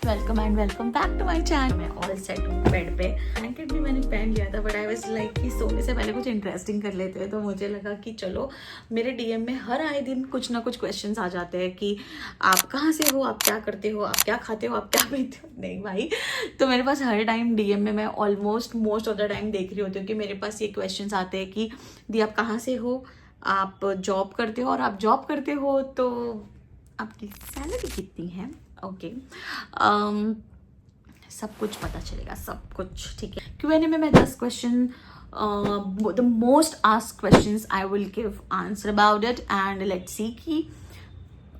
Welcome back to my channel. मैं all set हूँ bed पे। ब्लैंकेट भी मैंने पहन लिया था बट आई वाज लाइक कि सोने से पहले कुछ इंटरेस्टिंग कर लेते हैं। तो मुझे लगा कि चलो, मेरे डीएम में हर आए दिन कुछ ना कुछ क्वेश्चंस आ जाते हैं कि आप कहाँ से हो, आप क्या करते हो, आप क्या खाते हो, आप क्या पीते हो। नहीं भाई, तो मेरे पास हर टाइम डीएम में मैं almost most of the time देख रही होती हूँ कि मेरे पास ये क्वेश्चंस आते हैं कि दी आप कहाँ से हो, आप जॉब करते हो, और आप जॉब करते हो तो आपकी सैलरी कितनी है। ओके सब कुछ पता चलेगा, सब कुछ ठीक है। Q&A में मैं 10 question, the most asked questions I will give answer about it and let's see कि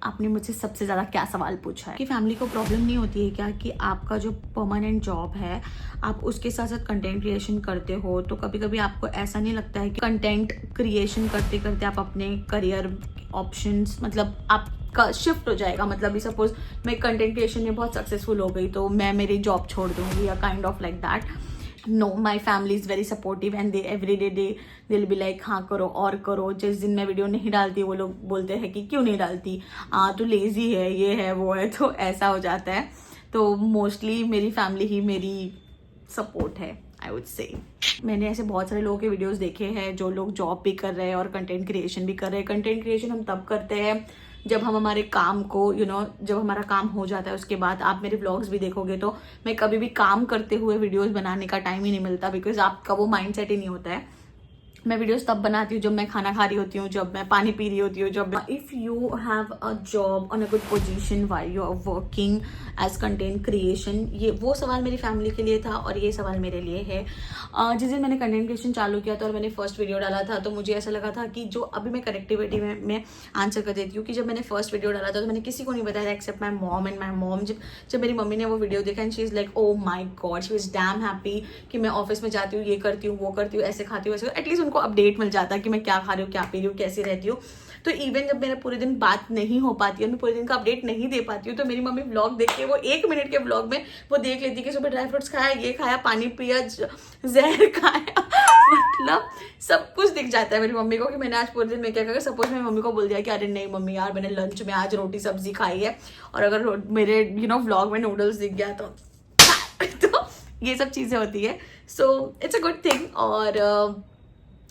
आपने मुझसे सबसे ज़्यादा क्या सवाल पूछा है। कि फैमिली को प्रॉब्लम नहीं होती है क्या कि आपका जो परमानेंट जॉब है आप उसके साथ साथ कंटेंट क्रिएशन करते हो, तो कभी कभी आपको ऐसा नहीं लगता है कि कंटेंट क्रिएशन करते करते आप अपने करियर ऑप्शंस, मतलब आपका शिफ्ट हो जाएगा। मतलब सपोज मैं कंटेंट क्रिएशन में बहुत सक्सेसफुल हो गई तो मैं मेरी जॉब छोड़ दूंगी या kind of like that. No, my family is very supportive and they every day will be like हाँ करो और करो। जिस दिन मैं वीडियो नहीं डालती वो लोग बोलते हैं कि क्यों नहीं डालती, तू लेजी है, ये है वो है, तो ऐसा हो जाता है। तो मोस्टली मेरी फैमिली ही मेरी सपोर्ट है, आई वुड से। मैंने ऐसे बहुत सारे लोगों के वीडियोस देखे हैं जो लोग जॉब भी कर रहे हैं और कंटेंट क्रिएशन भी कर रहे हैं। कंटेंट क्रिएशन हम तब करते हैं जब हम हमारे काम को जब हमारा काम हो जाता है उसके बाद। आप मेरे व्लॉग्स भी देखोगे तो मैं कभी भी काम करते हुए वीडियोस बनाने का टाइम ही नहीं मिलता, बिकॉज आपका वो माइंडसेट ही नहीं होता है। मैं वीडियोस तब बनाती हूँ जब मैं खाना खा रही होती हूँ, जब मैं पानी पी रही होती हूँ, जब if you have a job on a good position while you are working as content creation. ये वो सवाल मेरी फैमिली के लिए था और ये सवाल मेरे लिए है। जिस दिन मैंने कंटेंट क्रिएशन चालू किया था और मैंने फर्स्ट वीडियो डाला था तो मुझे ऐसा लगा था कि जो अभी मैं कनेक्टिविटी में मैं आंसर कर देती हूँ कि जब मैंने फर्स्ट वीडियो डाला था तो मैंने किसी को नहीं बताया except my mom and my mom. जब मेरी मम्मी ने वो वीडियो देखा and she is like oh my god, she is damn happy कि मैं ऑफिस में जाती हूँ, ये करती हूँ, वो करती हूँ, ऐसे खाती हूँ, ऐसे। एटलीस्ट उनको अपडेट मिल जाता है कि मैं क्या खा रही हूँ, क्या पी रही हूँ, कैसी रहती हूँ। तो इवन जब मेरा पूरे दिन बात नहीं हो पाती है, मैं पूरे दिन का अपडेट नहीं दे पाती हूँ, तो मेरी मम्मी व्लॉग देख के वो 1 मिनट के व्लॉग में वो देख लेती है कि सुबह ड्राई फ्रूट्स खाया, ये खाया, पानी पिया, जहर खाया, मतलब सब कुछ दिख जाता है मेरी मम्मी को कि मैंने आज पूरे दिन में क्या करा। सपोज मैं मम्मी को बोल दिया कि अरे नहीं मम्मी यार मैंने लंच में आज रोटी सब्जी खाई है, और अगर मेरे व्लॉग में नूडल्स दिख गया तो ये सब चीज़ें होती है। So it's a good thing और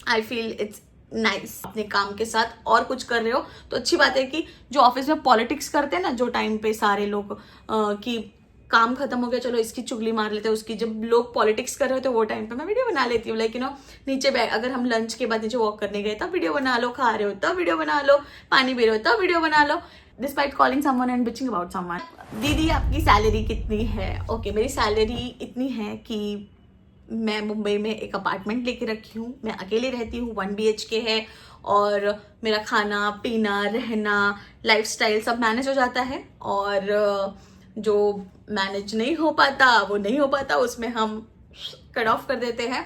आई फील इट्स नाइस। अपने काम के साथ और कुछ कर रहे हो तो अच्छी बात है। कि जो ऑफिस में पॉलिटिक्स करते हैं ना, जो टाइम पे सारे लोग कि काम खत्म हो गया चलो इसकी चुगली मार लेते हैं उसकी, जब लोग पॉलिटिक्स कर रहे होते हैं वो टाइम पे मैं वीडियो बना लेती हूँ। लाइक नीचे बैठ, अगर हम लंच के बाद नीचे वॉक करने गए तब वीडियो बना लो, खा रहे हो तब वीडियो बना लो, पानी पी रहे हो तब वीडियो बना लो, despite calling someone and bitching about someone. दीदी आपकी सैलरी कितनी है? ओके, मेरी सैलरी इतनी है कि मैं मुंबई में एक अपार्टमेंट लेके रखी हूँ, मैं अकेले रहती हूँ, 1 BHK है, और मेरा खाना पीना रहना लाइफस्टाइल सब मैनेज हो जाता है। और जो मैनेज नहीं हो पाता वो नहीं हो पाता, उसमें हम कट ऑफ कर देते हैं।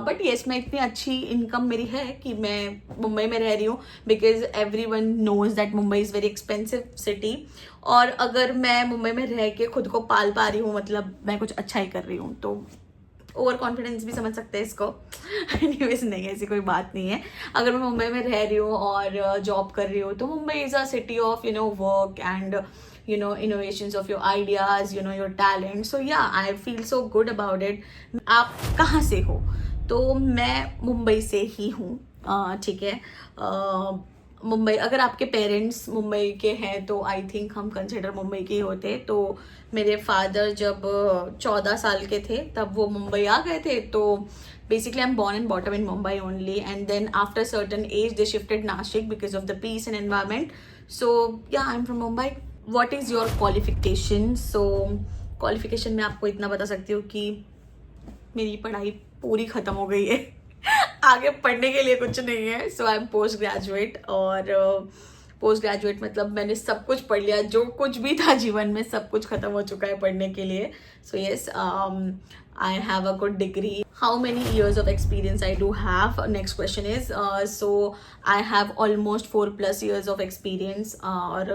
बट येस, मैं इतनी अच्छी इनकम मेरी है कि मैं मुंबई में रह रही हूँ, because everyone knows that Mumbai is very expensive city. और अगर मैं मुंबई में रह के खुद को पाल पा रही हूँ मतलब मैं कुछ अच्छा ही कर रही हूँ, तो ओवर कॉन्फिडेंस भी समझ सकते हैं इसको। एनीवेज नहीं, ऐसी कोई बात नहीं है। अगर मैं मुंबई में रह रही हूँ और जॉब कर रही हूँ तो Mumbai is a city of work and innovations of your ideas, your talent. So yeah, I feel so good about it. आप कहाँ से हो? तो मैं मुंबई से ही हूँ, ठीक है। मुंबई, अगर आपके पेरेंट्स मुंबई के हैं तो आई थिंक हम कंसिडर मुंबई के ही होते। तो मेरे फादर जब 14 साल के थे तब वो मुंबई आ गए थे। तो basically I'm born and brought up in Mumbai only, and then after a certain age they shifted Nashik because of the peace and environment. So yeah, I'm from Mumbai. What is your qualification? So qualification में आपको इतना बता सकती हूँ कि मेरी पढ़ाई पूरी खत्म हो गई है। आगे पढ़ने के लिए कुछ नहीं है। सो आई एम पोस्ट ग्रेजुएट, और पोस्ट ग्रेजुएट मतलब मैंने सब कुछ पढ़ लिया, जो कुछ भी था जीवन में सब कुछ खत्म हो चुका है पढ़ने के लिए। So yes, I have a good degree. How many years of experience I do have? Next question is, so I have almost 4+ years of experience. और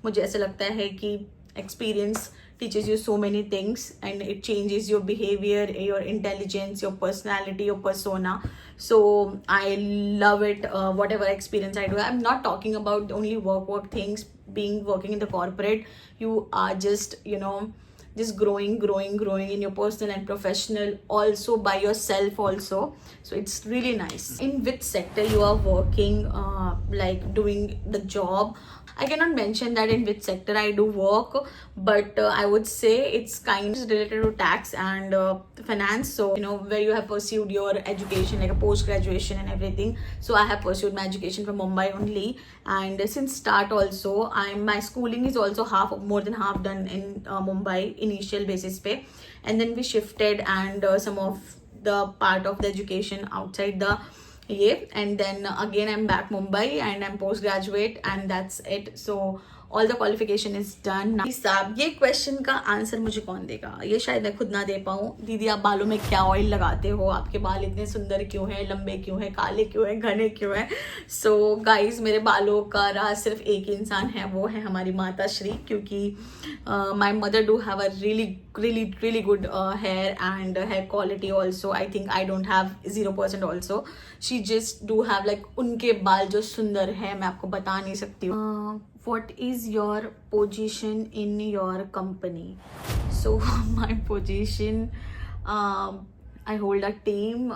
मुझे ऐसा लगता है कि experience teaches you so many things and it changes your behavior, your intelligence, your personality, your persona. So I love it, whatever experience I do. I'm not talking about only work things, working in the corporate. You are just just growing in your personal and professional, also by yourself also. So it's really nice. In which sector you are working, like doing the job? I cannot mention that in which sector I do work, but I would say it's kind of related to tax and finance. So where you have pursued your education, like a post graduation and everything. So I have pursued my education from Mumbai only, and since start also my schooling is also more than half done in Mumbai initial basis pe, and then we shifted and some of the part of the education outside the and then again I'm back Mumbai and I'm postgraduate, and that's it. So all the qualification is done now. साहब ये question का answer मुझे कौन देगा? ये शायद मैं खुद ना दे पाऊँ। दीदी आप बालों में क्या ऑयल लगाते हो? आपके बाल इतने सुंदर क्यों है, लंबे क्यों है, काले क्यों है, घने क्यों है? सो गाइज मेरे बालों का राज सिर्फ एक इंसान है, वो है हमारी माता श्री, क्योंकि my mother do have a really good hair and hair quality also. I think I don't have 0% also. She just do have like उनके बाल जो सुंदर है, मैं आपको बता नहीं सकती हूँ. What is your position in your company? So my position, I hold a team.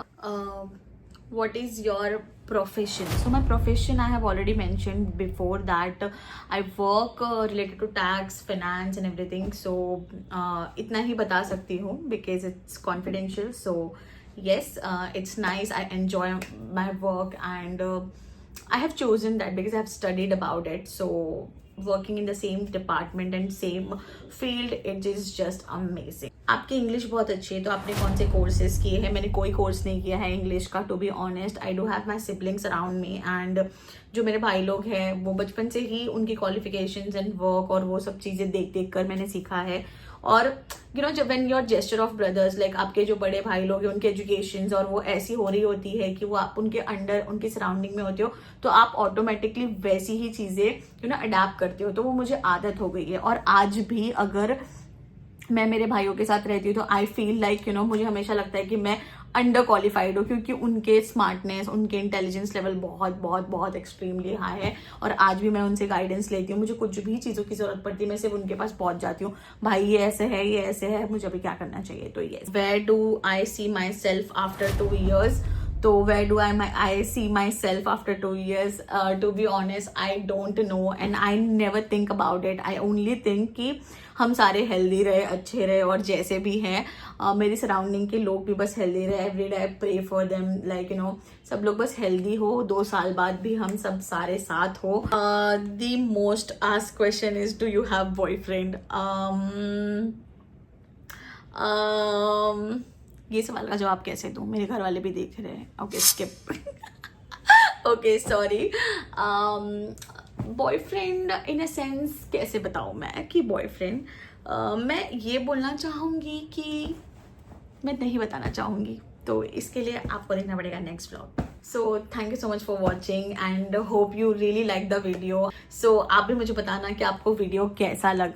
What is your profession? So my profession, I have already mentioned before that I work related to tax, finance and everything. So इतना ही बता सकती हूँ because it's confidential. So yes, it's nice. I enjoy my work, and I have chosen that because I have studied about it. So working in the same department and same field, it is just amazing. आपकी English बहुत अच्छी है, तो आपने कौन से courses किए हैं? मैंने कोई कोर्स नहीं किया है इंग्लिश का, to be honest. I do have my siblings around me, and जो मेरे भाई लोग हैं वो बचपन से ही उनकी क्वालिफिकेशंस एंड वर्क और वो सब चीज़ें देख देख कर मैंने सीखा है. और जब when your gesture of brothers, like आपके जो बड़े भाई लोग हैं उनकी एजुकेशन और वो ऐसी हो रही होती है कि वो आप उनके अंडर, उनकी सराउंडिंग में होते हो, तो आप ऑटोमेटिकली वैसी ही चीज़ें अडेप्ट करते हो. तो वो मुझे आदत हो गई है. और आज भी अगर मैं मेरे भाइयों के साथ रहती हूँ तो आई फील लाइक मुझे हमेशा लगता है कि मैं अंडर क्वालिफाइड हूँ, क्योंकि उनके स्मार्टनेस, उनके इंटेलिजेंस लेवल बहुत बहुत बहुत एक्सट्रीमली हाई है. और आज भी मैं उनसे गाइडेंस लेती हूँ. मुझे कुछ भी चीज़ों की जरूरत पड़ती है, मैं सिर्फ उनके पास पहुंच जाती हूँ. भाई ये ऐसे है, ये ऐसे है, मुझे अभी क्या करना चाहिए. तो ये where do I see myself after 2 years? तो where do I see myself after 2 years? To be honest, I don't know and I never think about it. I only think कि हम सारे हेल्दी रहे, अच्छे रहे, और जैसे भी हैं मेरी सराउंडिंग के लोग भी बस हेल्दी रहे. Every day I pray for them, like सब लोग बस हेल्दी हो. 2 साल बाद भी हम सब सारे साथ हो. The most asked question is, do you have boyfriend? ये सवाल का जवाब कैसे दूं? मेरे घर वाले भी देख रहे हैं. Okay skip. Okay sorry. Boyfriend in a sense कैसे बताऊं मैं कि बॉयफ्रेंड, मैं ये बोलना चाहूँगी कि मैं नहीं बताना चाहूँगी. तो इसके लिए आपको देखना पड़ेगा next vlog. So thank you so much for watching and hope you really like the video. So आप भी मुझे बताना कि आपको वीडियो कैसा लगा.